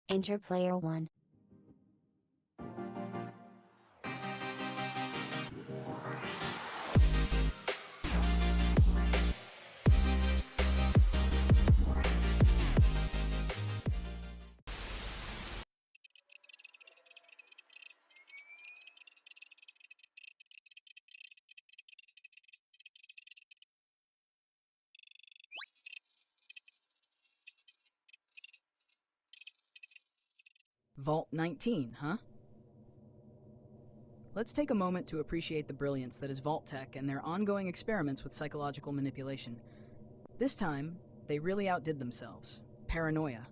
Enter player 1. Vault 19, huh? Let's take a moment to appreciate the brilliance that is Vault-Tec and their ongoing experiments with psychological manipulation. This time, they really outdid themselves. Paranoia.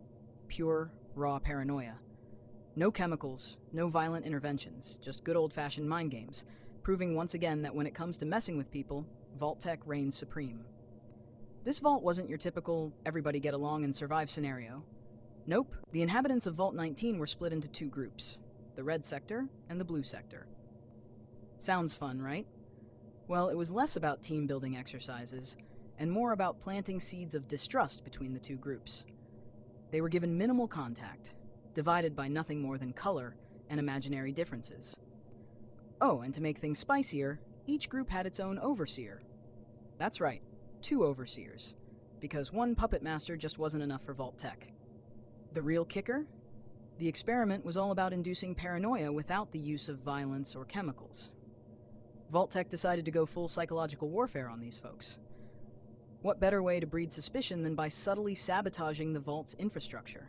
Pure, raw paranoia. No chemicals, no violent interventions, just good old-fashioned mind games, proving once again that when it comes to messing with people, Vault-Tec reigns supreme. This vault wasn't your typical everybody get along and survive scenario. Nope, the inhabitants of Vault 19 were split into two groups, the red sector and the blue sector. Sounds fun, right? Well, it was less about team-building exercises and more about planting seeds of distrust between the two groups. They were given minimal contact, divided by nothing more than color and imaginary differences. Oh, and to make things spicier, each group had its own overseer. That's right, two overseers, because one puppet master just wasn't enough for Vault-Tec. The real kicker? The experiment was all about inducing paranoia without the use of violence or chemicals. Vault-Tec decided to go full psychological warfare on these folks. What better way to breed suspicion than by subtly sabotaging the vault's infrastructure?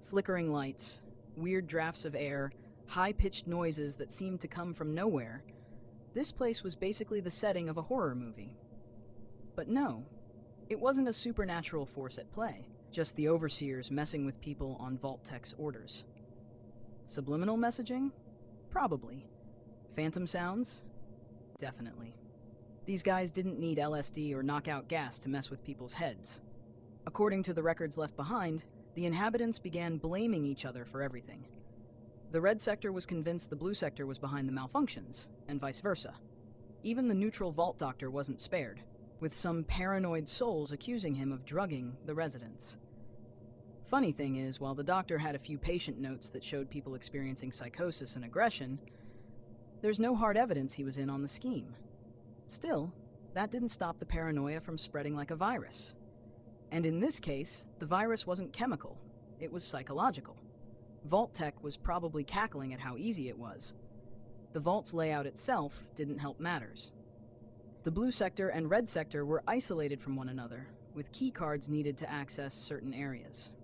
Flickering lights, weird drafts of air, high-pitched noises that seemed to come from nowhere. This place was basically the setting of a horror movie. But no, it wasn't a supernatural force at play, just the overseers messing with people on Vault-Tec's orders. Subliminal messaging? Probably. Phantom sounds? Definitely. These guys didn't need LSD or knockout gas to mess with people's heads. According to the records left behind, the inhabitants began blaming each other for everything. The red sector was convinced the blue sector was behind the malfunctions, and vice versa. Even the neutral vault doctor wasn't spared, with some paranoid souls accusing him of drugging the residents. Funny thing is, while the doctor had a few patient notes that showed people experiencing psychosis and aggression, there's no hard evidence he was in on the scheme. Still, that didn't stop the paranoia from spreading like a virus. And in this case, the virus wasn't chemical, it was psychological. Vault-Tec was probably cackling at how easy it was. The vault's layout itself didn't help matters. The blue sector and red sector were isolated from one another, with keycards needed to access certain areas.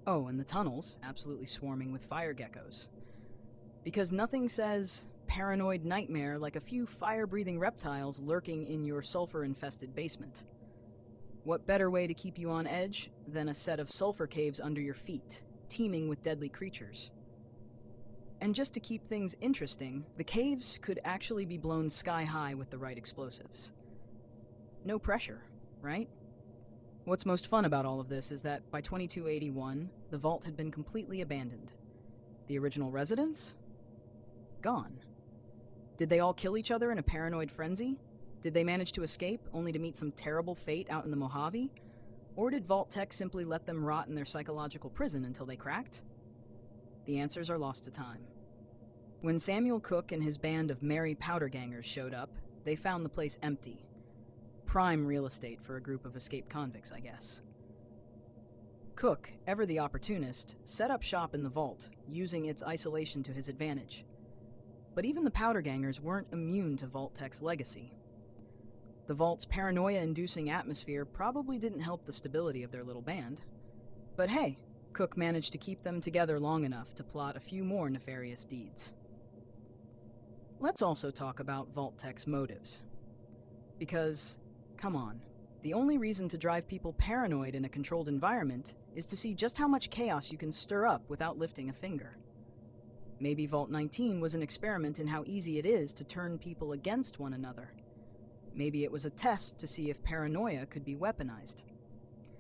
Oh, and the tunnels, absolutely swarming with fire geckos. Because nothing says paranoid nightmare like a few fire-breathing reptiles lurking in your sulfur-infested basement. What better way to keep you on edge than a set of sulfur caves under your feet, teeming with deadly creatures? And just to keep things interesting, the caves could actually be blown sky high with the right explosives. No pressure, right? What's most fun about all of this is that by 2281, the vault had been completely abandoned. The original residents? Gone. Did they all kill each other in a paranoid frenzy? Did they manage to escape, only to meet some terrible fate out in the Mojave? Or did Vault-Tec simply let them rot in their psychological prison until they cracked? The answers are lost to time. When Samuel Cook and his band of merry powder-gangers showed up, they found the place empty. Prime real estate for a group of escaped convicts, I guess. Cook, ever the opportunist, set up shop in the vault, using its isolation to his advantage. But even the powder-gangers weren't immune to Vault-Tec's legacy. The vault's paranoia-inducing atmosphere probably didn't help the stability of their little band. But hey, Cook managed to keep them together long enough to plot a few more nefarious deeds. Let's also talk about Vault-Tec's motives. Because, come on, the only reason to drive people paranoid in a controlled environment is to see just how much chaos you can stir up without lifting a finger. Maybe Vault 19 was an experiment in how easy it is to turn people against one another. Maybe it was a test to see if paranoia could be weaponized.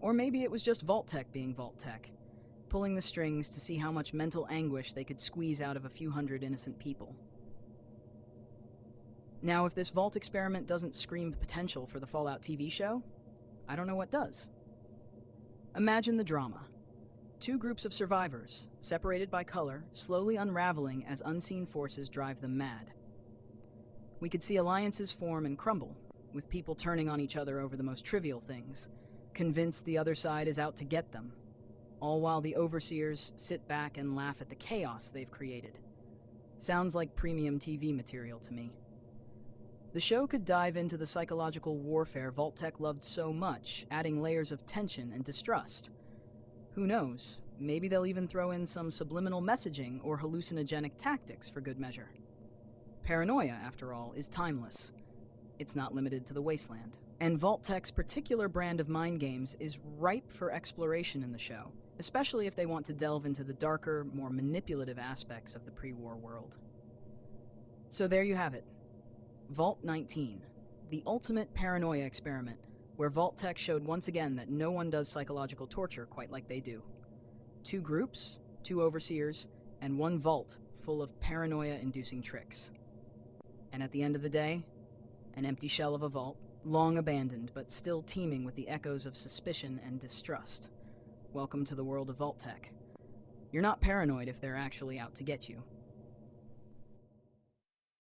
Or maybe it was just Vault-Tec being Vault-Tec, pulling the strings to see how much mental anguish they could squeeze out of a few hundred innocent people. Now, if this Vault experiment doesn't scream potential for the Fallout TV show, I don't know what does. Imagine the drama. Two groups of survivors, separated by color, slowly unraveling as unseen forces drive them mad. We could see alliances form and crumble, with people turning on each other over the most trivial things, convinced the other side is out to get them, all while the overseers sit back and laugh at the chaos they've created. Sounds like premium TV material to me. The show could dive into the psychological warfare Vault-Tec loved so much, adding layers of tension and distrust. Who knows, maybe they'll even throw in some subliminal messaging or hallucinogenic tactics for good measure. Paranoia, after all, is timeless. It's not limited to the wasteland. And Vault-Tec's particular brand of mind games is ripe for exploration in the show, especially if they want to delve into the darker, more manipulative aspects of the pre-war world. So there you have it. Vault 19, the ultimate paranoia experiment, where Vault-Tec showed once again that no one does psychological torture quite like they do. Two groups, two overseers, and one vault full of paranoia-inducing tricks. And at the end of the day, an empty shell of a vault, long abandoned but still teeming with the echoes of suspicion and distrust. Welcome to the world of Vault-Tec. You're not paranoid if they're actually out to get you.